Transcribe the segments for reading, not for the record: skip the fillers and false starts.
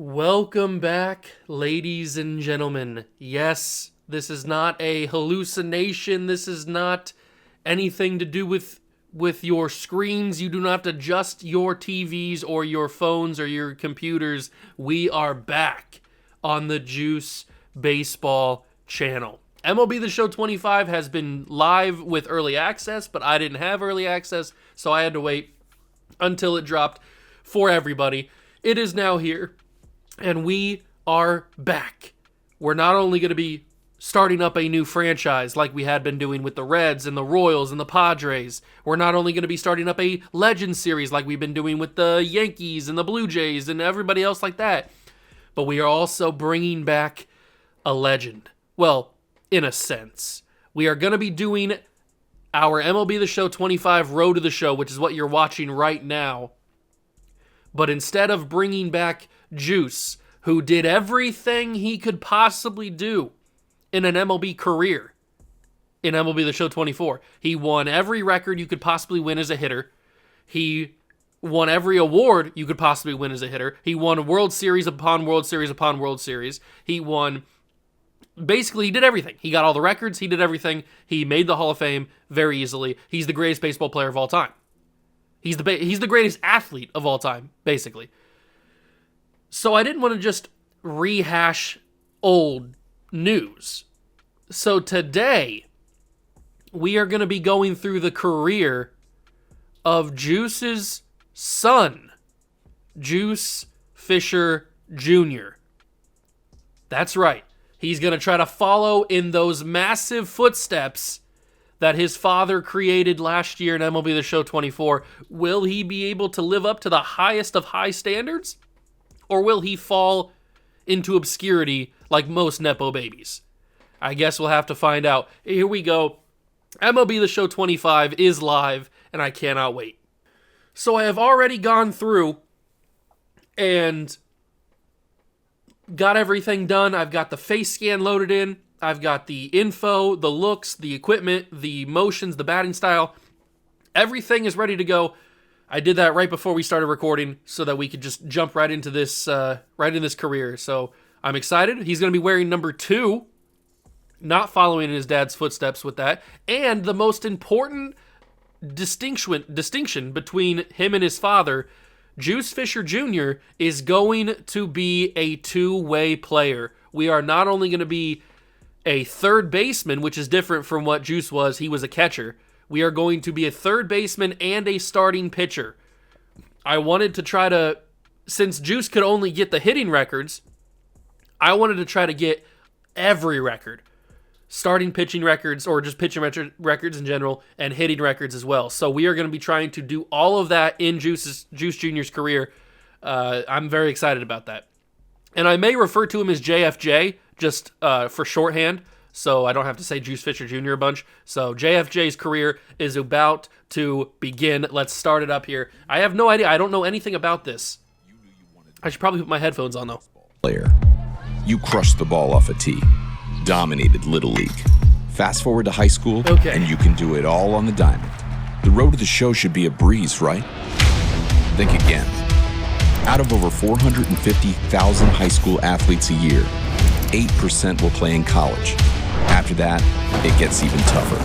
Welcome back, ladies and gentlemen. Yes, this is not a hallucination. This is not anything to do with your screens. You do not have to adjust your TVs or your phones or your computers. We are back on the Juice Baseball channel. MLB The Show 25 has been live with early access, but I didn't have early access, so I had to wait until it dropped for everybody. It is now here. And we are back. We're not only going to be starting up a new franchise like we had been doing with the Reds and the Royals and the Padres. We're not only going to be starting up a Legends series like we've been doing with the Yankees and the Blue Jays and everybody else like that. But we are also bringing back a legend. Well, in a sense. We are going to be doing our MLB The Show 25 Road to the Show, which is what you're watching right now. But instead of bringing back Juice, who did everything he could possibly do in an MLB career in MLB The Show 24. He won every record you could possibly win as a hitter. He won every award you could possibly win as a hitter. He won World Series upon World Series upon World Series. He won... Basically, he did everything. He got all the records. He did everything. He made the Hall of Fame very easily. He's the greatest baseball player of all time. He's the greatest athlete of all time, basically. So I didn't want to just rehash old news. So today, we are going to be going through the career of Juice's son, Juice Fisher Jr. That's right. He's going to try to follow in those massive footsteps that his father created last year in MLB The Show 24. Will he be able to live up to the highest of high standards? Or will he fall into obscurity like most Nepo babies? I guess we'll have to find out. Here we go. MLB The Show 25 is live, and I cannot wait. So I have already gone through and got everything done. I've got the face scan loaded in. I've got the info, the looks, the equipment, the motions, the batting style. Everything is ready to go. I did that right before we started recording so that we could just jump right into this career. So I'm excited. He's going to be wearing number 2, not following in his dad's footsteps with that. And the most important distinction between him and his father, Juice Fisher Jr., is going to be a two-way player. We are not only going to be a third baseman, which is different from what Juice was. He was a catcher. We are going to be a third baseman and a starting pitcher. I wanted to try to, since Juice could only get the hitting records, I wanted to try to get every record. Starting pitching records, or just pitching records in general, and hitting records as well. So we are going to be trying to do all of that in Juice Jr.'s career. I'm very excited about that. And I may refer to him as JFJ, just for shorthand, so I don't have to say Juice Fisher Jr. a bunch. So JFJ's career is about to begin. Let's start it up here. I have no idea. I don't know anything about this. I should probably put my headphones on, though. Player. You crushed the ball off a tee. Dominated Little League. Fast forward to high school, and you can do it all on the diamond. The road to the show should be a breeze, right? Think again. Out of over 450,000 high school athletes a year, 8% will play in college. After that, it gets even tougher.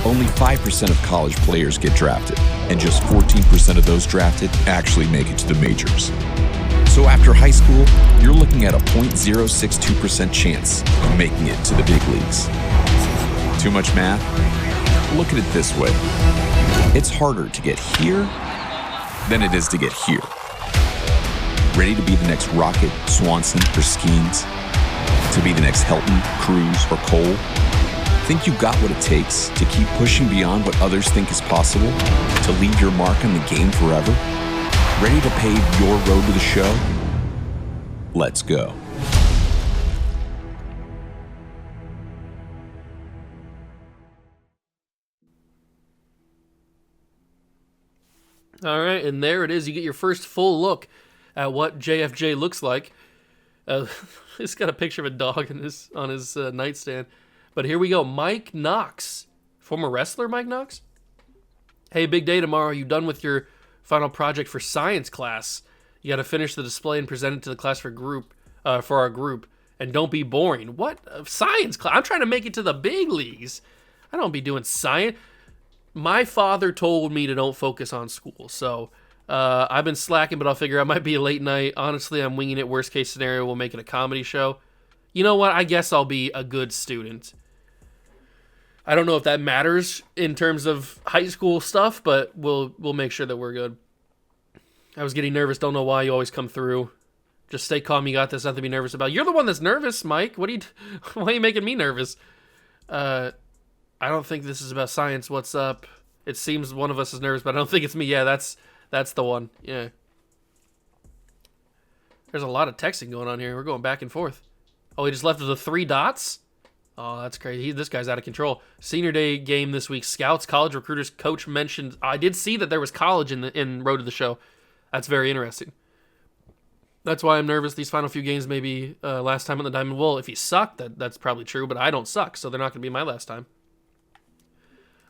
Only 5% of college players get drafted, and just 14% of those drafted actually make it to the majors. So after high school, you're looking at a 0.062% chance of making it to the big leagues. Too much math? Look at it this way. It's harder to get here than it is to get here. Ready to be the next Rocket, Swanson, or Skeens? To be the next Helton, Cruz, or Cole? Think you've got what it takes to keep pushing beyond what others think is possible? To leave your mark on the game forever? Ready to pave your road to the show? Let's go. All right, and there it is. You get your first full look at what JFJ looks like. He's got a picture of a dog on his nightstand. But here we go. Mike Knox. Former wrestler Mike Knox? Hey, big day tomorrow. You done with your final project for science class? You got to finish the display and present it to the class for our group. And don't be boring. What? Science class? I'm trying to make it to the big leagues. I don't be doing science. My father told me to don't focus on school. So I've been slacking, but I'll figure out. It might be a late night. Honestly, I'm winging it. Worst case scenario, we'll make it a comedy show. You know what? I guess I'll be a good student. I don't know if that matters in terms of high school stuff, but we'll make sure that we're good. I was getting nervous. Don't know why. You always come through. Just stay calm. You got this. Nothing to be nervous about. You're the one that's nervous, Mike. Why are you making me nervous? I don't think this is about science. What's up? It seems one of us is nervous, but I don't think it's me. Yeah, that's the one. Yeah. There's a lot of texting going on here. We're going back and forth. Oh, he just left with the 3 dots? Oh, that's crazy. This guy's out of control. Senior day game this week. Scouts, college recruiters, coach mentioned. I did see that there was college in Road to the Show. That's very interesting. That's why I'm nervous. These final few games may be last time on the Diamond. Well, if you suck, that's probably true, but I don't suck, so they're not going to be my last time.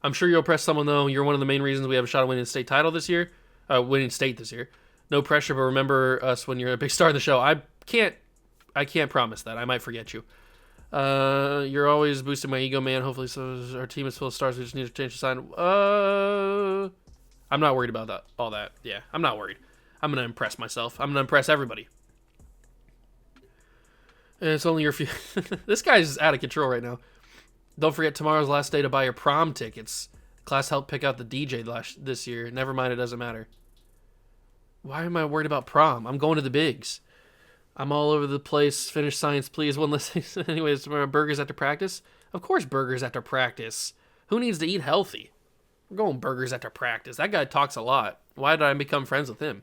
I'm sure you'll impress someone, though. You're one of the main reasons we have a shot at winning the state title this year. Winning state this year. No pressure, but remember us when you're a big star of the show. I can't promise that. I might forget you. You're always boosting my ego, man. Hopefully, our team is full of stars. We just need to change the sign. I'm not worried about that. All that. Yeah, I'm not worried. I'm gonna impress myself. I'm gonna impress everybody. And it's only your few. This guy's out of control right now. Don't forget tomorrow's last day to buy your prom tickets. Class helped pick out the DJ this year. Never mind, it doesn't matter. Why am I worried about prom? I'm going to the bigs. I'm all over the place. Finish science, please. One less. Anyways, tomorrow, burgers after practice? Of course, burgers after practice. Who needs to eat healthy? We're going burgers after practice. That guy talks a lot. Why did I become friends with him?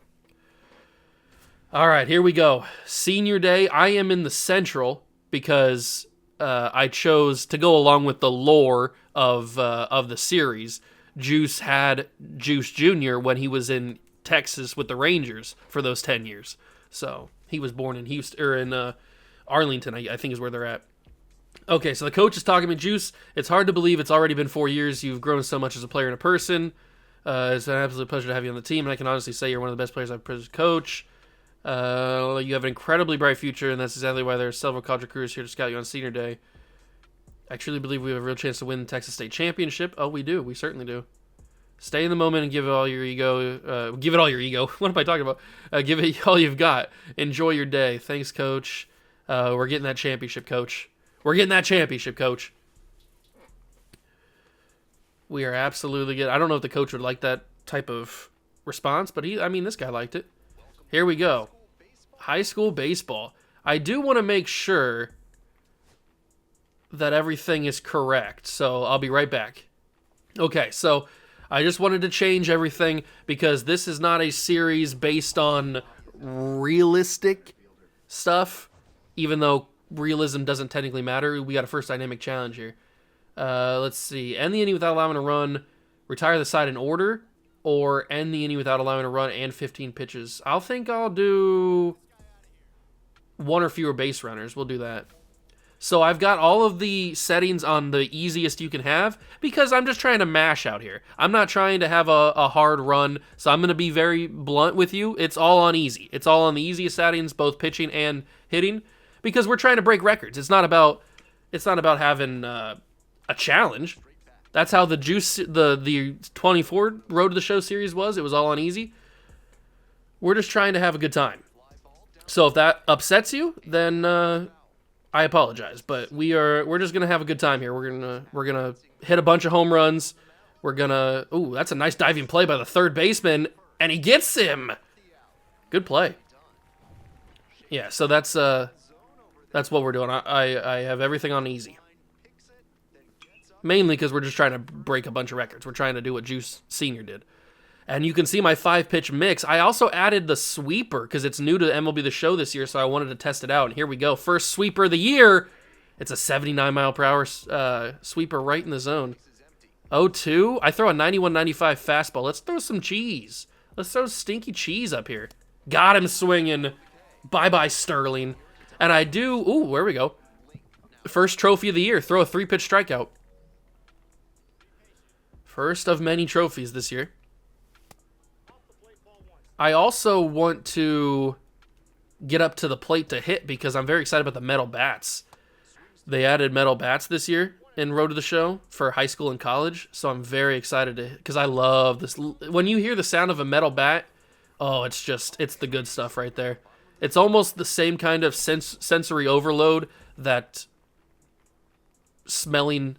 All right, here we go. Senior day. I am in the Central because I chose to go along with the lore of the series. Juice had Juice Jr. when he was in Texas with the Rangers for those 10 years. So he was born in Houston or in Arlington, I think is where they're at. Okay, so the coach is talking to me. Juice, it's hard to believe it's already been 4 years. You've grown so much as a player and a person. It's an absolute pleasure to have you on the team, and I can honestly say you're one of the best players I've ever coached. You have an incredibly bright future, and that's exactly why there are several college recruiters here to scout you on senior day. I truly believe we have a real chance to win the Texas State Championship. Oh, we do. We certainly do. Stay in the moment and give it all your ego. Give it all your ego. What am I talking about? Give it all you've got. Enjoy your day. Thanks, Coach. We're getting that championship, Coach. We're getting that championship, Coach. We are absolutely good. I don't know if the coach would like that type of response, but this guy liked it. Here we go. High school baseball. I do want to make sure that everything is correct, so I'll be right back. Okay, so I just wanted to change everything because this is not a series based on realistic stuff, even though realism doesn't technically matter. We got a first dynamic challenge here. Let's see. End the inning without allowing a run. Retire the side in order. Or end the inning without allowing a run and 15 pitches. I'll do 1 or fewer base runners. We'll do that. So I've got all of the settings on the easiest you can have because I'm just trying to mash out here. I'm not trying to have a hard run, so I'm going to be very blunt with you. It's all on easy. It's all on the easiest settings, both pitching and hitting, because we're trying to break records. It's not about having a challenge. That's how the Juice, the 24 Road to the Show series was. It was all on easy. We're just trying to have a good time. So if that upsets you, then I apologize. But we're just gonna have a good time here. We're gonna hit a bunch of home runs. Ooh, that's a nice diving play by the third baseman, and he gets him. Good play. Yeah, so that's what we're doing. I have everything on easy. Mainly because we're just trying to break a bunch of records. We're trying to do what Juice Sr. did. And you can see my 5-pitch mix. I also added the sweeper because it's new to MLB The Show this year, so I wanted to test it out. And here we go. First sweeper of the year. It's a 79-mile-per-hour sweeper right in the zone. 0-2. I throw a 91-95 fastball. Let's throw some cheese. Let's throw stinky cheese up here. Got him swinging. Bye-bye, Sterling. And I do... Ooh, where we go. First trophy of the year. Throw a 3-pitch strikeout. First of many trophies this year. I also want to get up to the plate to hit because I'm very excited about the metal bats. They added metal bats this year in Road to the Show for high school and college, so I'm very excited to, because I love this. When you hear the sound of a metal bat, oh, it's the good stuff right there. It's almost the same kind of sensory overload that smelling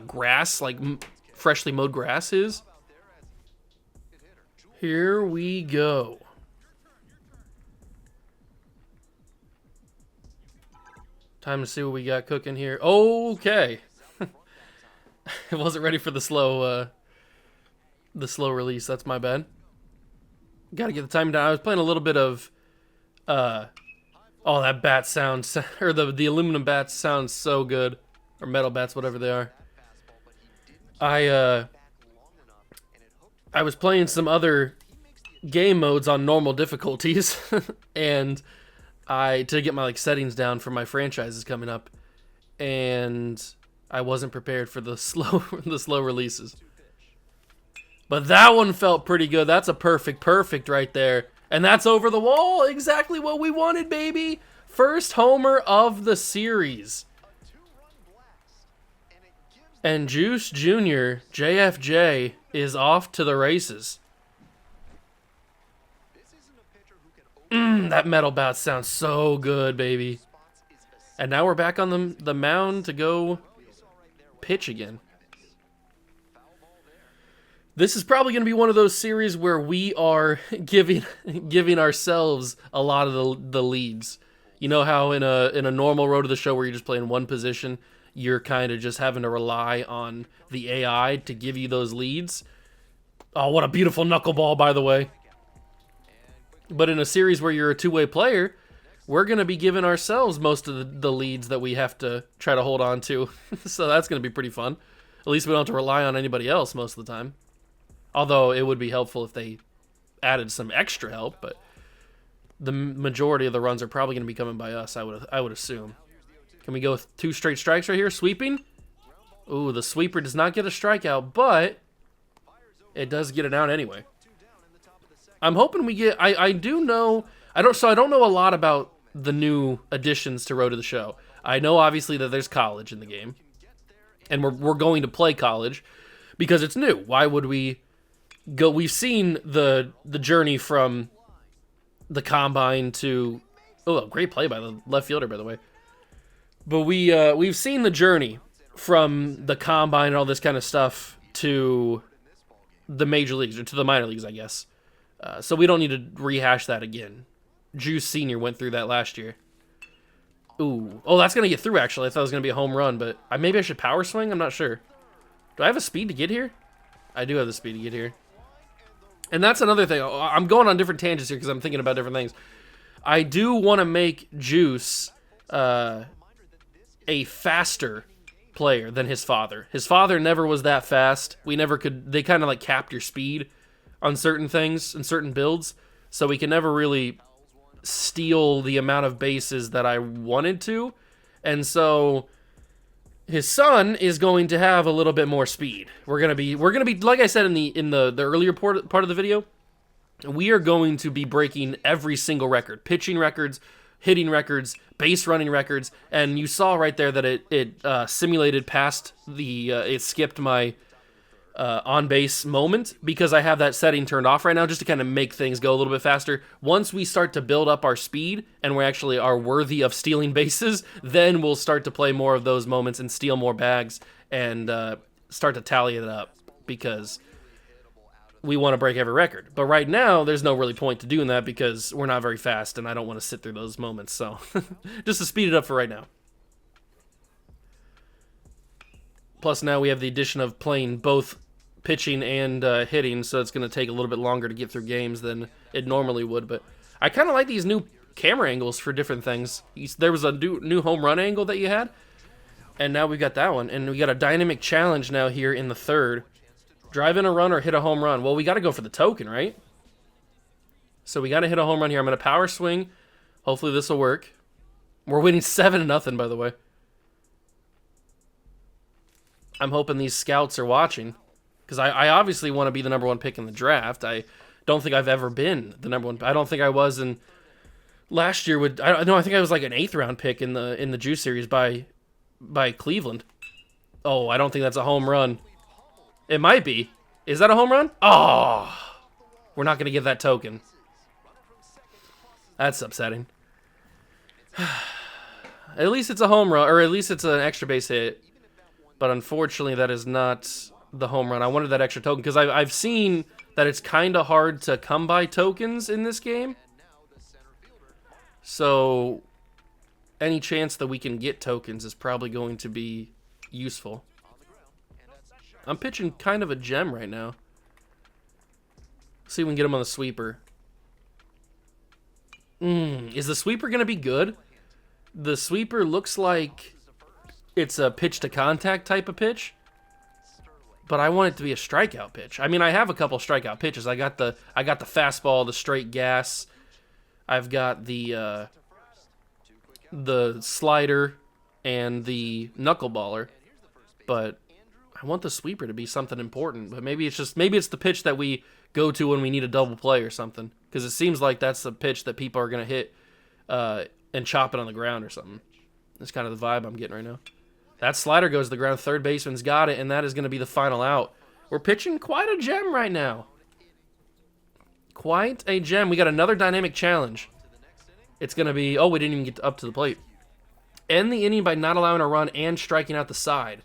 grass, like freshly mowed grass is. Here we go. Time to see what we got cooking here. Okay. I wasn't ready for the slow release. That's my bad. Got to get the time down. I was playing a little bit of oh, that bat sounds, or the aluminum bats sound so good, or metal bats, whatever they are. I was playing some other game modes on normal difficulties, and to get my settings down for my franchises coming up, and I wasn't prepared for the slow releases. But that one felt pretty good. That's a perfect right there. And that's over the wall. Exactly what we wanted, baby. First homer of the series. And Juice Jr., JFJ, is off to the races. That metal bat sounds so good, baby. And now we're back on the mound to go pitch again. This is probably going to be one of those series where we are giving ourselves a lot of the leads. You know how in a normal Road to the Show where you're just playing one position, you're kind of just having to rely on the AI to give you those leads. Oh, what a beautiful knuckleball, by the way. But in a series where you're a two-way player, we're going to be giving ourselves most of the leads that we have to try to hold on to. So that's going to be pretty fun. At least we don't have to rely on anybody else most of the time. Although it would be helpful if they added some extra help, but the majority of the runs are probably going to be coming by us, I would assume. Can we go with 2 straight strikes right here? Sweeping? Ooh, the sweeper does not get a strikeout, but it does get it out anyway. I'm hoping we get... I do know... I don't know a lot about the new additions to Road to the Show. I know, obviously, that there's college in the game. And we're going to play college because it's new. Why would we go... We've seen the journey from the combine to... Oh, great play by the left fielder, by the way. But we've seen the journey from the combine and all this kind of stuff to the major leagues, or to the minor leagues, I guess. So we don't need to rehash that again. Juice Sr. went through that last year. Ooh. Oh, that's going to get through, actually. I thought it was going to be a home run, but maybe I should power swing? I'm not sure. Do I have a speed to get here? I do have the speed to get here. And that's another thing. I'm going on different tangents here because I'm thinking about different things. I do want to make Juice a faster player than his father. His father never was that fast. We never could... They kind of capped your speed on certain things and certain builds, so we can never really steal the amount of bases that I wanted to. And so his son is going to have a little bit more speed. We're gonna be like I said in the earlier part of the video, we are going to be breaking every single record, pitching records, hitting records, base running records, and you saw right there that it simulated past the it skipped my on base moment because I have that setting turned off right now just to kind of make things go a little bit faster. Once we start to build up our speed and we actually are worthy of stealing bases, then we'll start to play more of those moments and steal more bags and start to tally it up because we want to break every record. But right now, there's no really point to doing that because we're not very fast and I don't want to sit through those moments. So just to speed it up for right now. Plus now we have the addition of playing both pitching and hitting, so it's going to take a little bit longer to get through games than it normally would. But I kind of like these new camera angles for different things. There was a new home run angle that you had, and now we've got that one. And we got a dynamic challenge now here in the third. Drive in a run or hit a home run. Well, we got to go for the token, right? So we got to hit a home run here. I'm going to power swing. Hopefully this will work. We're winning 7-0, by the way. I'm hoping these scouts are watching because I obviously want to be the #1 pick in the draft. I don't think I've ever been the number one. I don't think I was in last year. I think I was like an 8th round pick in the Juice series by Cleveland. Oh, I don't think that's a home run. It might be. Is that a home run? Oh, we're not going to give that token. That's upsetting. At least it's a home run, or at least it's an extra base hit. But unfortunately, that is not the home run. I wanted that extra token because I've seen that it's kind of hard to come by tokens in this game. So any chance that we can get tokens is probably going to be useful. I'm pitching kind of a gem right now. See if we can get him on the sweeper. Is the sweeper going to be good? The sweeper looks like it's a pitch to contact type of pitch, but I want it to be a strikeout pitch. I mean, I have a couple strikeout pitches. I got the fastball, the straight gas. I've got the slider and the knuckleballer, but I want the sweeper to be something important. But maybe it's the pitch that we go to when we need a double play or something, because it seems like that's the pitch that people are going to hit and chop it on the ground or something. That's kind of the vibe I'm getting right now. That slider goes to the ground. Third baseman's got it, and that is going to be the final out. We're pitching quite a gem right now. Quite a gem. We got another dynamic challenge. It's going to be... Oh, we didn't even get up to the plate. End the inning by not allowing a run and striking out the side.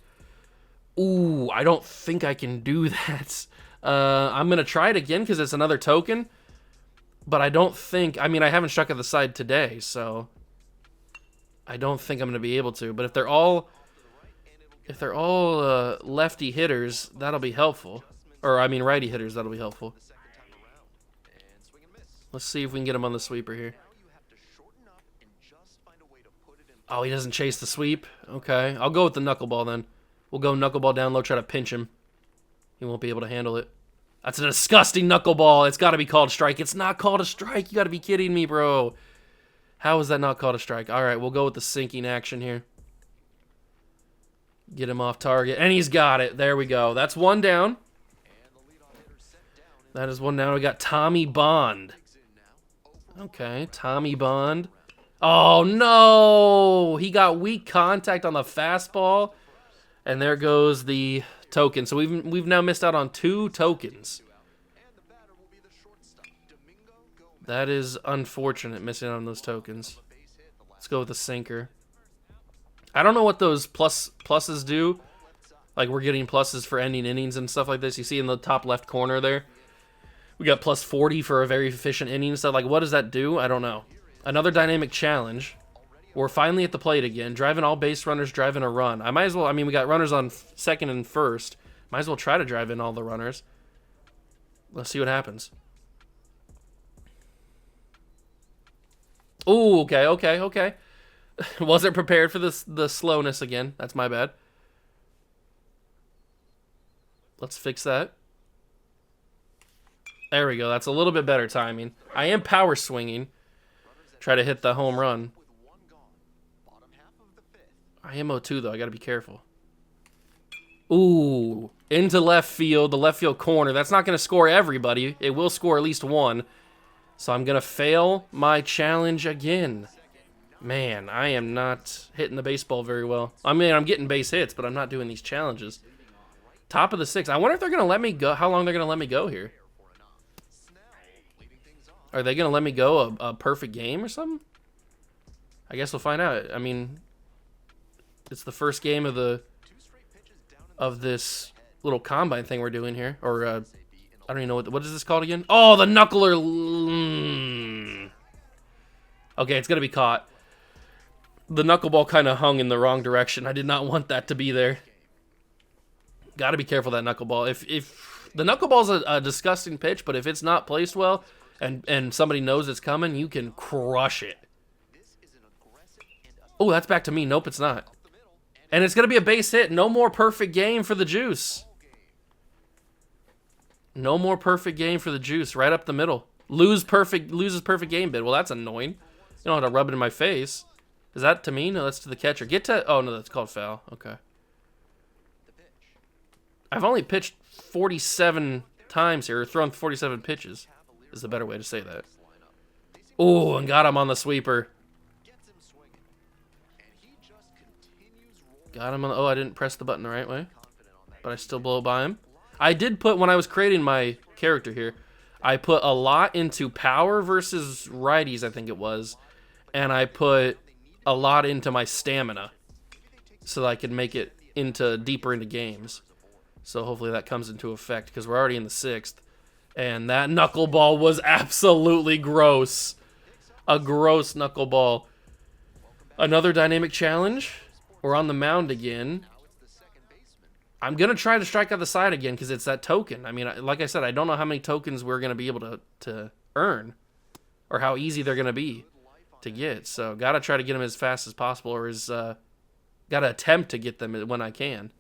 Ooh, I don't think I can do that. I'm going to try it again because it's another token. But I don't think... I mean, I haven't struck at the side today, so... I don't think I'm going to be able to. But if they're all lefty hitters, that'll be helpful. Or, I mean, righty hitters, that'll be helpful. Let's see if we can get him on the sweeper here. Oh, he doesn't chase the sweep? Okay, I'll go with the knuckleball then. We'll go knuckleball down low, try to pinch him. He won't be able to handle it. That's a disgusting knuckleball. It's got to be called a strike. It's not called a strike. You got to be kidding me, bro. How is that not called a strike? All right, we'll go with the sinking action here. Get him off target. And he's got it. There we go. That's one down. That is one down. We got Tommy Bond. Okay, Tommy Bond. Oh, no! He got weak contact on the fastball. And there goes the token. So we've now missed out on 2 tokens. That is unfortunate, missing out on those tokens. Let's go with the sinker. I don't know what those pluses do. Like, we're getting pluses for ending innings and stuff like this. You see in the top left corner there, we got plus 40 for a very efficient inning. So, like, what does that do? I don't know. Another dynamic challenge. We're finally at the plate again. Driving all base runners, driving a run. I might as well, I mean, we got runners on second and first. Might as well try to drive in all the runners. Let's see what happens. Ooh, okay. Wasn't prepared for the slowness again. That's my bad. Let's fix that. There we go. That's a little bit better timing. I am power swinging. Try to hit the home run. I am 0-2, though. I got to be careful. Ooh, into left field, the left field corner. That's not going to score everybody. It will score at least one. So I'm going to fail my challenge again. Man, I am not hitting the baseball very well. I mean, I'm getting base hits, but I'm not doing these challenges. Top of the 6th. I wonder if they're going to let me go. How long they're going to let me go here? Are they going to let me go a perfect game or something? I guess we'll find out. I mean, it's the first game of this little combine thing we're doing here. Or, I don't even know what is this called again? Oh, the knuckler. Okay, it's going to be caught. The knuckleball kind of hung in the wrong direction. I did not want that to be there. Got to be careful of that knuckleball. If the knuckleball's a disgusting pitch, but if it's not placed well and somebody knows it's coming, you can crush it. Oh, that's back to me. Nope, it's not. And it's going to be a base hit. No more perfect game for the Juice. No more perfect game for the Juice. Right up the middle. Loses perfect game bid. Well, that's annoying. You don't have to rub it in my face. Is that to me? No, that's to the catcher. Oh, no, that's called foul. Okay. I've only pitched 47 times here, or thrown 47 pitches. is the better way to say that. Oh, and got him on the sweeper. Got him on the, oh, I didn't press the button the right way. But I still blow by him. I did put, when I was creating my character here, I put a lot into power versus righties, I think it was. And I put a lot into my stamina. So that I could make it deeper into games. So hopefully that comes into effect, because we're already in the 6th. And that knuckleball was absolutely gross. A gross knuckleball. Another dynamic challenge. We're on the mound again. I'm going to try to strike out the side again because it's that token. I mean, like I said, I don't know how many tokens we're going to be able to earn. Or how easy they're going to be to get. So, got to try to get them as fast as possible. Or got to attempt to get them when I can.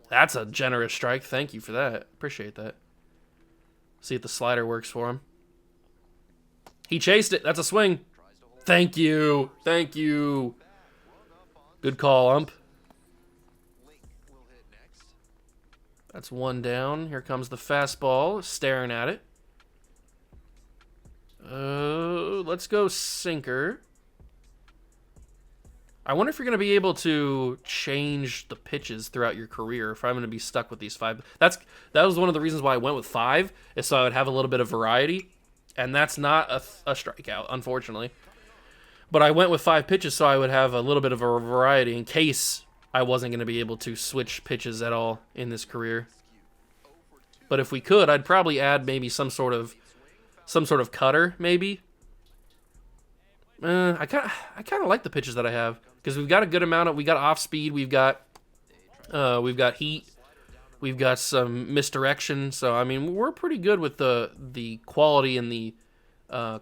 That's a generous strike. Thank you for that. Appreciate that. See if the slider works for him. He chased it. That's a swing. Thank you. Thank you. Good call, ump. That's one down. Here comes the fastball. Staring at it. Let's go sinker. I wonder if you're going to be able to change the pitches throughout your career, if I'm going to be stuck with these 5. That was one of the reasons why I went with 5, is so I would have a little bit of variety. And that's not a strikeout, unfortunately. But I went with 5 pitches so I would have a little bit of a variety in case I wasn't going to be able to switch pitches at all in this career. But if we could, I'd probably add maybe some sort of cutter, maybe. I kind of like the pitches that I have because we've got a good amount of. We got off speed. We've got heat. We've got some misdirection. So I mean, we're pretty good with the quality and the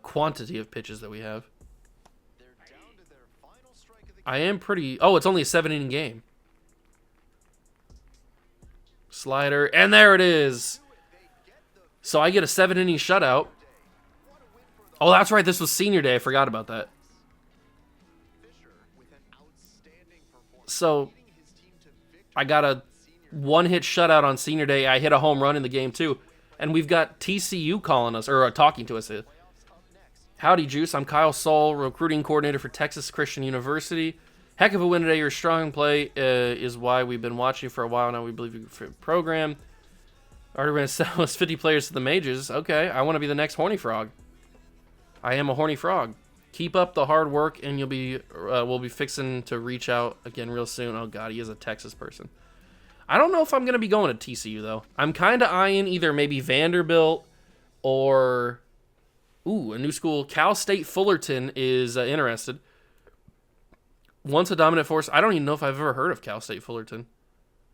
quantity of pitches that we have. I am pretty. Oh, it's only a 7-inning game. Slider, and there it is. So I get a 7-inning shutout. Oh, that's right. This was senior day. I forgot about that. So I got a 1-hit shutout on senior day. I hit a home run in the game too. And we've got TCU calling us, or talking to us. Howdy, Juice. I'm Kyle Saul, recruiting coordinator for Texas Christian University. Heck of a win today. Your strong play is why we've been watching for a while now. We believe you can program. Already going to sell us 50 players to the majors. Okay, I want to be the next horny frog. I am a horny frog. Keep up the hard work, and you'll be. We'll be fixing to reach out again real soon. Oh God, he is a Texas person. I don't know if I'm going to be going to TCU though. I'm kind of eyeing either maybe Vanderbilt or. Ooh, a new school. Cal State Fullerton is interested. Once a dominant force. I don't even know if I've ever heard of Cal State Fullerton.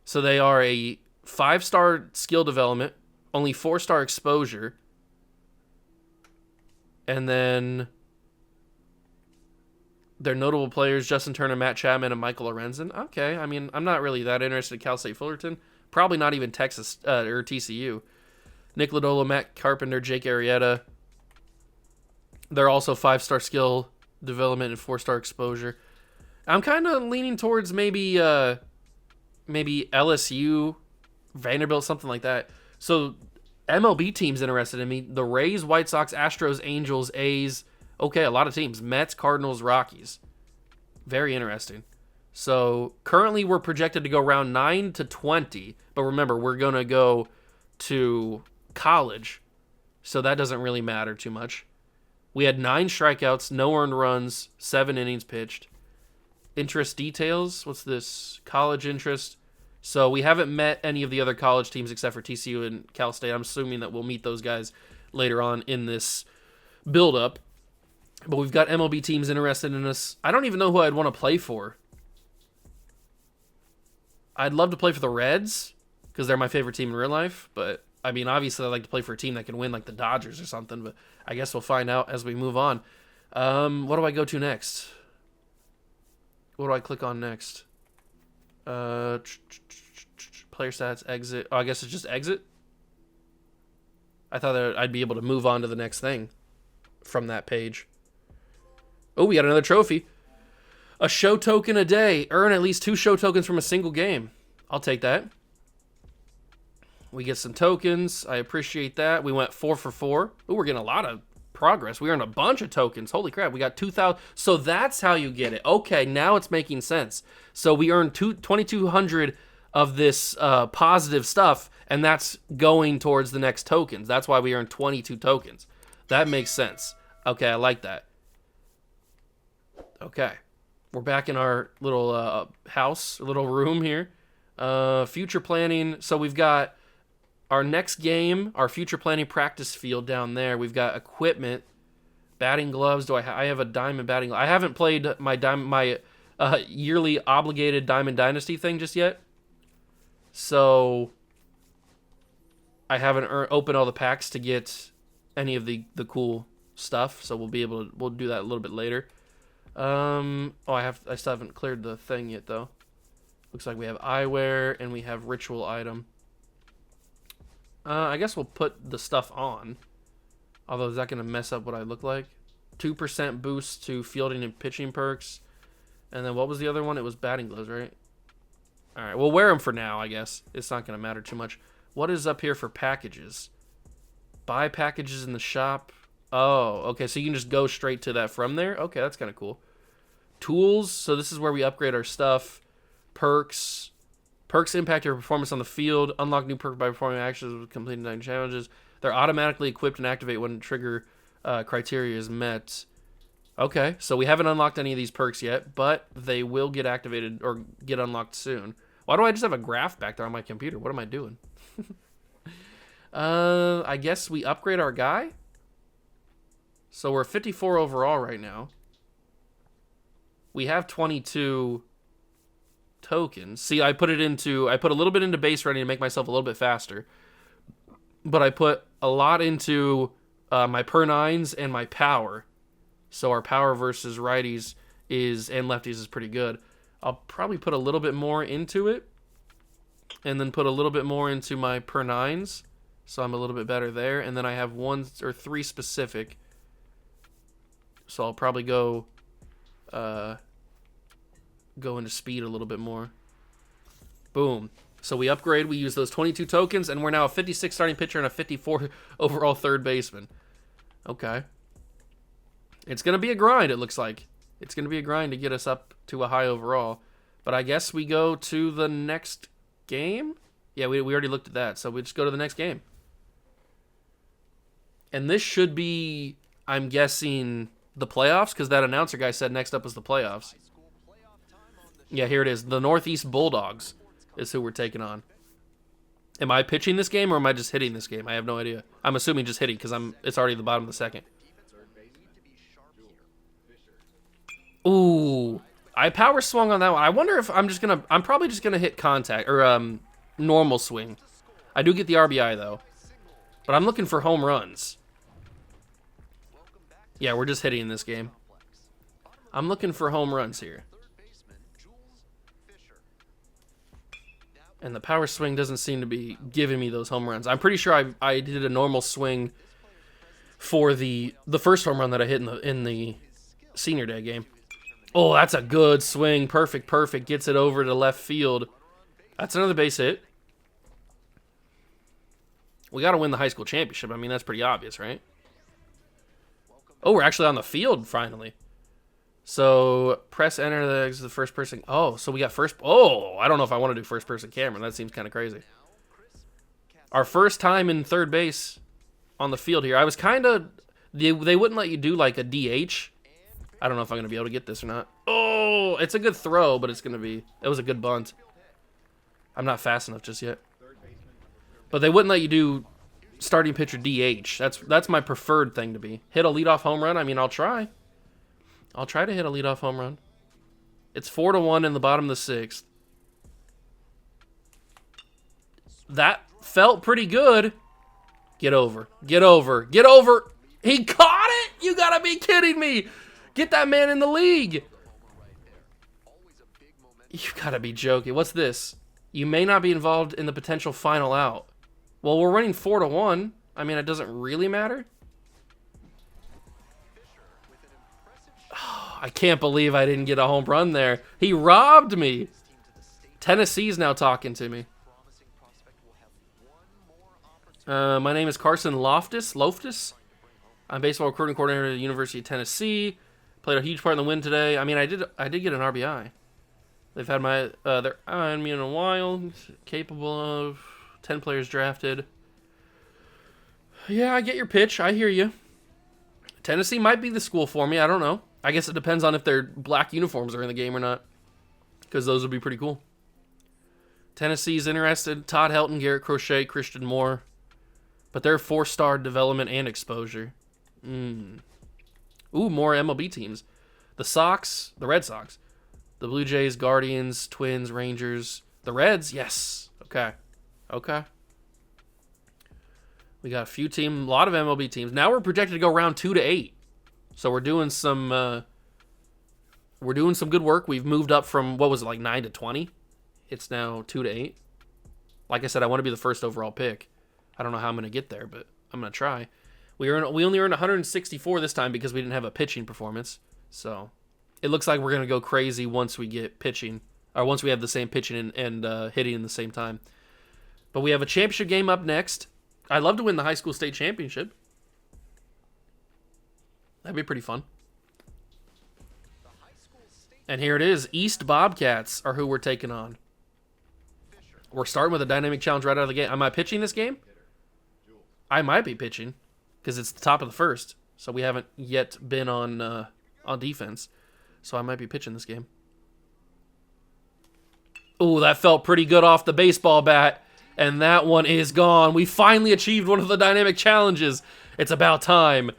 So they are a 5-star skill development, only 4-star exposure. And then their notable players, Justin Turner, Matt Chapman, and Michael Lorenzen. Okay, I mean, I'm not really that interested in Cal State Fullerton. Probably not even Texas or TCU. Nick Lodolo, Matt Carpenter, Jake Arrieta. They're also 5-star skill development and 4-star exposure. I'm kind of leaning towards maybe LSU, Vanderbilt, something like that. So MLB teams interested in me. The Rays, White Sox, Astros, Angels, A's. Okay, a lot of teams. Mets, Cardinals, Rockies. Very interesting. So currently we're projected to go round 9 to 20. But remember, we're going to go to college. So that doesn't really matter too much. We had 9 strikeouts, no earned runs, 7 innings pitched. Interest details. What's this? College interest. So we haven't met any of the other college teams except for TCU and Cal State. I'm assuming that we'll meet those guys later on in this build-up. But we've got MLB teams interested in us. I don't even know who I'd want to play for. I'd love to play for the Reds because they're my favorite team in real life. But, I mean, obviously I'd like to play for a team that can win like the Dodgers or something. But I guess we'll find out as we move on. What do I go to next? What do I click on next? Player stats, exit. Oh, I guess it's just exit. I thought that I'd be able to move on to the next thing from that page. Oh, we got another trophy. A show token a day. Earn at least 2 show tokens from a single game. I'll take that. We get some tokens. I appreciate that. We went 4 for 4. Ooh, we're getting a lot of progress. We earned a bunch of tokens. Holy crap. We got 2,000. So that's how you get it. Okay, now it's making sense. So we earned 2,200 of this positive stuff, and that's going towards the next tokens. That's why we earned 22 tokens. That makes sense. Okay, I like that. Okay. We're back in our little house, little room here. Future planning. So we've got our next game, our future planning practice field down there. We've got equipment, batting gloves. I have a diamond batting glove. I haven't played my yearly obligated Diamond Dynasty thing just yet. So I haven't opened all the packs to get any of the cool stuff. So we'll do that a little bit later. I still haven't cleared the thing yet though. Looks like we have eyewear and we have ritual item. I guess we'll put the stuff on. Although, is that going to mess up what I look like? 2% boost to fielding and pitching perks. And then what was the other one? It was batting gloves, right? Alright, we'll wear them for now, I guess. It's not going to matter too much. What is up here for packages? Buy packages in the shop. Oh, okay, so you can just go straight to that from there? Okay, that's kind of cool. Tools. So this is where we upgrade our stuff. Perks. Perks impact your performance on the field. Unlock new perk by performing actions with completing 9 challenges. They're automatically equipped and activate when trigger criteria is met. Okay, so we haven't unlocked any of these perks yet, but they will get activated or get unlocked soon. Why do I just have a graph back there on my computer? What am I doing? I guess we upgrade our guy. So we're 54 overall right now. We have 22 tokens. See, I put a little bit into base ready to make myself a little bit faster. But I put a lot into my per nines and my power. So our power versus righties and lefties is pretty good. I'll probably put a little bit more into it. And then put a little bit more into my per nines. So I'm a little bit better there. And then I have 1 or 3 specific. So I'll probably go into speed a little bit more. Boom. So we upgrade, we use those 22 tokens, and we're now a 56 starting pitcher and a 54 overall third baseman. Okay. It's going to be a grind, it looks like. It's going to be a grind to get us up to a high overall. But I guess we go to the next game? Yeah, we already looked at that, so we just go to the next game. And this should be, I'm guessing, the playoffs, because that announcer guy said next up is the playoffs. Yeah, here it is. The Northeast Bulldogs is who we're taking on. Am I pitching this game or am I just hitting this game? I have no idea. I'm assuming just hitting because it's already the bottom of the second. Ooh. I power swung on that one. I wonder if I'm probably just gonna hit contact or normal swing. I do get the RBI though. But I'm looking for home runs. Yeah, we're just hitting this game. I'm looking for home runs here. And the power swing doesn't seem to be giving me those home runs. I'm pretty sure I did a normal swing for the first home run that I hit in the senior day game. Oh, that's a good swing. Perfect. Gets it over to left field. That's another base hit. We got to win the high school championship. I mean, that's pretty obvious, right? Oh, we're actually on the field finally. So, press enter the first person. Oh, so we got first. Oh, I don't know if I want to do first person camera. That seems kind of crazy. Our first time in third base on the field here. I was kind of. They wouldn't let you do like a DH. I don't know if I'm going to be able to get this or not. Oh, it's a good throw, but it was a good bunt. I'm not fast enough just yet. But they wouldn't let you do starting pitcher DH. That's my preferred thing to be. Hit a leadoff home run. I mean, I'll try. I'll try to hit a leadoff home run. It's 4-1 in the bottom of the 6th. That felt pretty good. Get over. He caught it! You gotta be kidding me! Get that man in the league! You gotta be joking. What's this? You may not be involved in the potential final out. Well, we're running 4-1. I mean, it doesn't really matter. I can't believe I didn't get a home run there. He robbed me. Tennessee's now talking to me. My name is Carson Loftus. I'm baseball recruiting coordinator at the University of Tennessee. Played a huge part in the win today. I mean, I did get an RBI. They've had their eye on me in a while. Capable of 10 players drafted. Yeah, I get your pitch. I hear you. Tennessee might be the school for me. I don't know. I guess it depends on if their black uniforms are in the game or not, because those would be pretty cool. Tennessee's interested. Todd Helton, Garrett Crochet, Christian Moore. But they're 4-star development and exposure. Ooh, more MLB teams. The Sox, the Red Sox. The Blue Jays, Guardians, Twins, Rangers. The Reds, yes. Okay. We got a lot of MLB teams. Now we're projected to go round 2 to 8. So we're doing some good work. We've moved up from, what was it, like 9 to 20? It's now 2 to 8. Like I said, I want to be the first overall pick. I don't know how I'm going to get there, but I'm going to try. We only earned 164 this time because we didn't have a pitching performance. So it looks like we're going to go crazy once we get pitching, or once we have the same pitching and hitting in the same time. But we have a championship game up next. I'd love to win the high school state championship. That'd be pretty fun. And here it is. East Bobcats are who we're taking on. We're starting with a dynamic challenge right out of the gate. Am I pitching this game? I might be pitching because it's the top of the first. So we haven't yet been on defense. So I might be pitching this game. Ooh, that felt pretty good off the baseball bat. And that one is gone. We finally achieved one of the dynamic challenges. It's about time.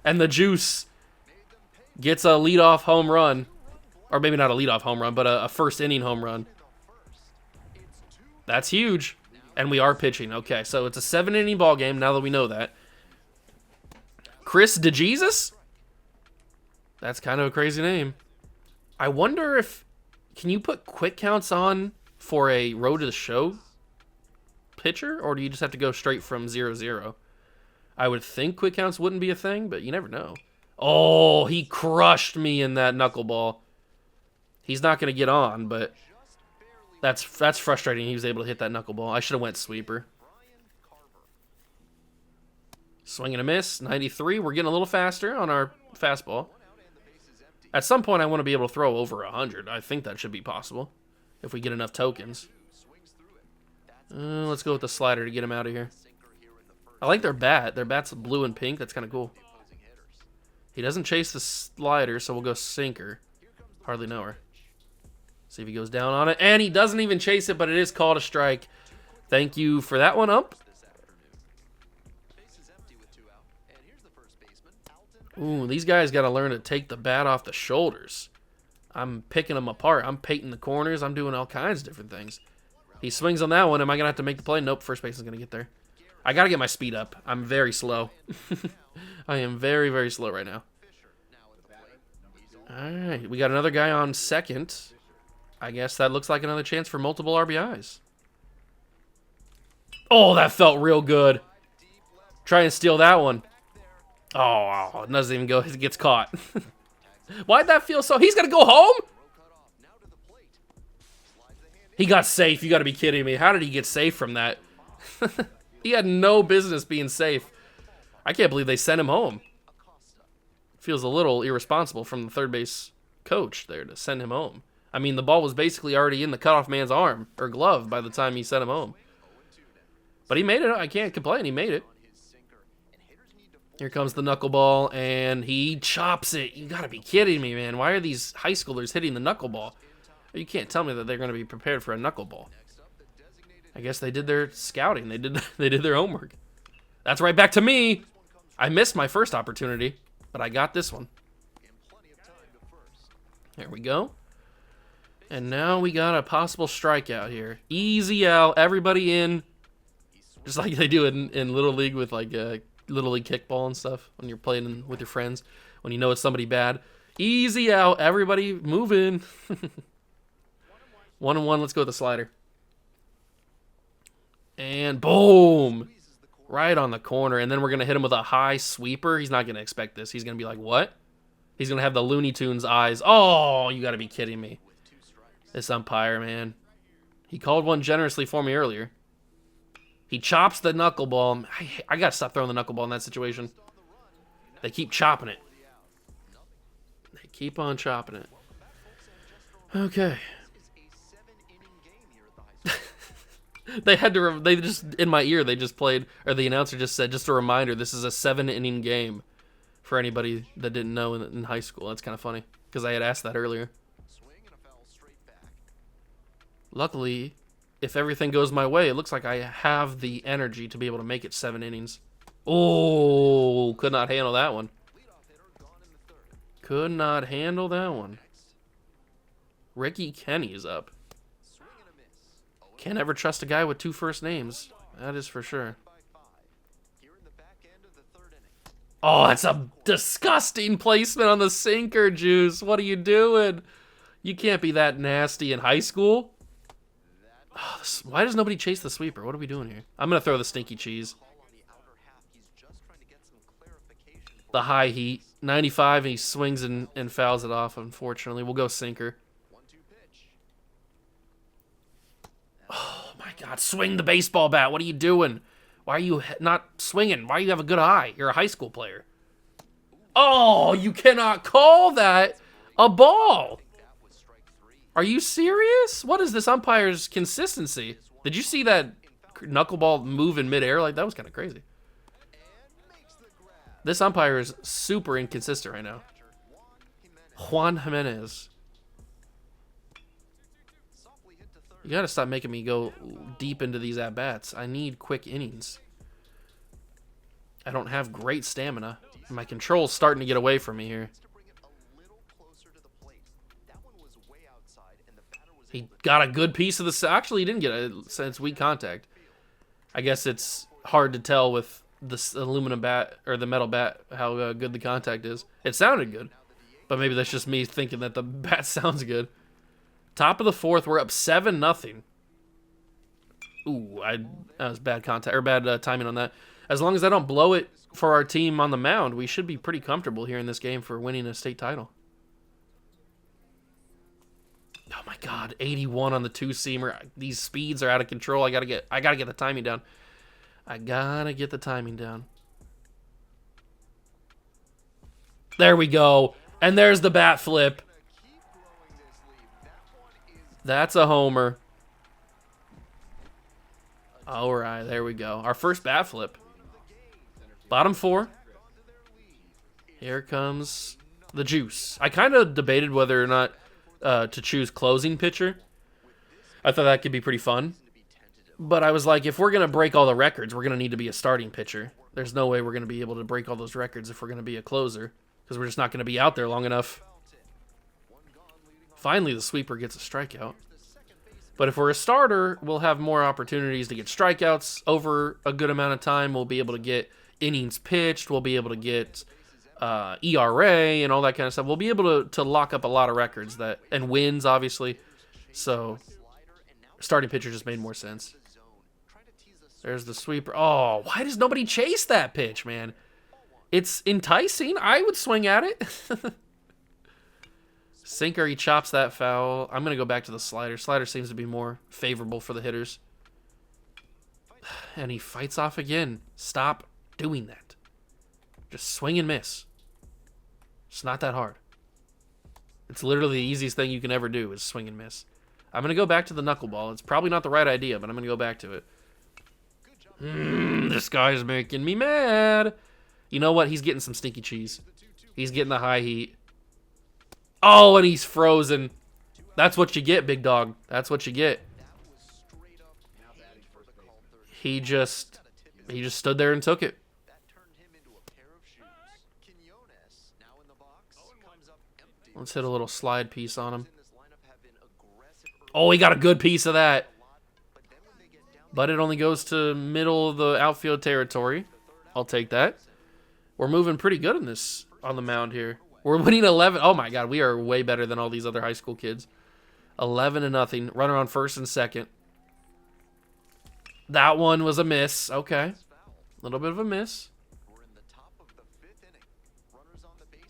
And the Juice gets a leadoff home run. Or maybe not a leadoff home run, but a first inning home run. That's huge. And we are pitching. Okay, so it's a 7-inning ball game now that we know that. Chris DeJesus? That's kind of a crazy name. I wonder if... Can you put quick counts on for a road to the show pitcher? Or do you just have to go straight from 0-0? I would think quick counts wouldn't be a thing, but you never know. Oh, he crushed me in that knuckleball. He's not going to get on, but that's frustrating. He was able to hit that knuckleball. I should have went sweeper. Swing and a miss. 93. We're getting a little faster on our fastball. At some point, I want to be able to throw over 100. I think that should be possible if we get enough tokens. Let's go with the slider to get him out of here. I like their bat. Their bat's blue and pink. That's kind of cool. He doesn't chase the slider, so we'll go sinker. Hardly know her. See if he goes down on it. And he doesn't even chase it, but it is called a strike. Thank you for that one, ump. Ooh, these guys got to learn to take the bat off the shoulders. I'm picking them apart. I'm painting the corners. I'm doing all kinds of different things. He swings on that one. Am I going to have to make the play? Nope, first base is going to get there. I got to get my speed up. I'm very slow. I am very, very slow right now. All right, we got another guy on second. I guess that looks like another chance for multiple RBIs. Oh, that felt real good. Try and steal that one. Oh, it doesn't even go. It gets caught. Why'd that feel so? He's going to go home? He got safe. You got to be kidding me. How did he get safe from that? He had no business being safe. I can't believe they sent him home. Feels a little irresponsible from the third base coach there to send him home. I mean, the ball was basically already in the cutoff man's arm or glove by the time he sent him home. But he made it. I can't complain. He made it. Here comes the knuckleball, and he chops it. You got to be kidding me, man. Why are these high schoolers hitting the knuckleball? You can't tell me that they're going to be prepared for a knuckleball. I guess they did their scouting. They did their homework. That's right back to me. I missed my first opportunity, but I got this one. There we go. And now we got a possible strikeout here. Easy out. Everybody in. Just like they do in Little League with like Little League kickball and stuff when you're playing with your friends. When you know it's somebody bad. Easy out. Everybody move in. 1-1. Let's go with the slider. And boom. Right on the corner. And then we're going to hit him with a high sweeper. He's not going to expect this. He's going to be like, what? He's going to have the Looney Tunes eyes. Oh, you got to be kidding me. This umpire, man. He called one generously for me earlier. He chops the knuckleball. I got to stop throwing the knuckleball in that situation. They keep chopping it. They keep on chopping it. Okay. They had to, they just, in my ear, they just played, or the announcer just said, just a reminder, this is a 7-inning game for anybody that didn't know in high school. That's kind of funny, because I had asked that earlier. Luckily, if everything goes my way, it looks like I have the energy to be able to make it 7 innings. Oh, could not handle that one. Could not handle that one. Ricky Kenny's up. Can't ever trust a guy with 2 first names. That is for sure. Oh, that's a disgusting placement on the sinker, Juice. What are you doing? You can't be that nasty in high school. Oh, why does nobody chase the sweeper? What are we doing here? I'm going to throw the stinky cheese. The high heat. 95, and he swings and fouls it off, unfortunately. We'll go sinker. Oh, my God. Swing the baseball bat. What are you doing? Why are you not swinging? Why do you have a good eye? You're a high school player. Oh, you cannot call that a ball. Are you serious? What is this umpire's consistency? Did you see that knuckleball move in midair? Like, that was kind of crazy. This umpire is super inconsistent right now. Juan Jimenez. You gotta stop making me go deep into these at-bats. I need quick innings. I don't have great stamina. My control's starting to get away from me here. He got a good piece of the... Actually, he didn't get it since weak contact. I guess it's hard to tell with this aluminum bat, or the metal bat, how good the contact is. It sounded good, but maybe that's just me thinking that the bat sounds good. Top of the 4th, we're up 7-0. Ooh, that was bad contact, or bad timing on that. As long as I don't blow it for our team on the mound, we should be pretty comfortable here in this game for winning a state title. Oh my God, 81 on the 2-seamer. These speeds are out of control. I gotta get the timing down. I gotta get the timing down. There we go. And there's the bat flip. That's a homer. All right, there we go. Our first bat flip. Bottom 4. Here comes the juice. I kind of debated whether or not to choose closing pitcher. I thought that could be pretty fun. But I was like, if we're going to break all the records, we're going to need to be a starting pitcher. There's no way we're going to be able to break all those records if we're going to be a closer, because we're just not going to be out there long enough. Finally, the sweeper gets a strikeout. But if we're a starter, we'll have more opportunities to get strikeouts over a good amount of time. We'll be able to get innings pitched. We'll be able to get ERA and all that kind of stuff. We'll be able to lock up a lot of records and wins, obviously. So starting pitcher just made more sense. There's the sweeper. Oh, why does nobody chase that pitch, man? It's enticing. I would swing at it. Sinker, he chops that foul. I'm going to go back to the slider. Slider seems to be more favorable for the hitters. And he fights off again. Stop doing that. Just swing and miss. It's not that hard. It's literally the easiest thing you can ever do is swing and miss. I'm going to go back to the knuckleball. It's probably not the right idea, but I'm going to go back to it. This guy's making me mad. You know what? He's getting some stinky cheese. He's getting the high heat. Oh, and he's frozen. That's what you get, big dog. That's what you get. He just stood there and took it. Let's hit a little slide piece on him. Oh, he got a good piece of that. But it only goes to middle of the outfield territory. I'll take that. We're moving pretty good in this on the mound here. We're winning 11. Oh my God, we are way better than all these other high school kids. 11-0. Runner on first and second. That one was a miss. Okay. A little bit of a miss.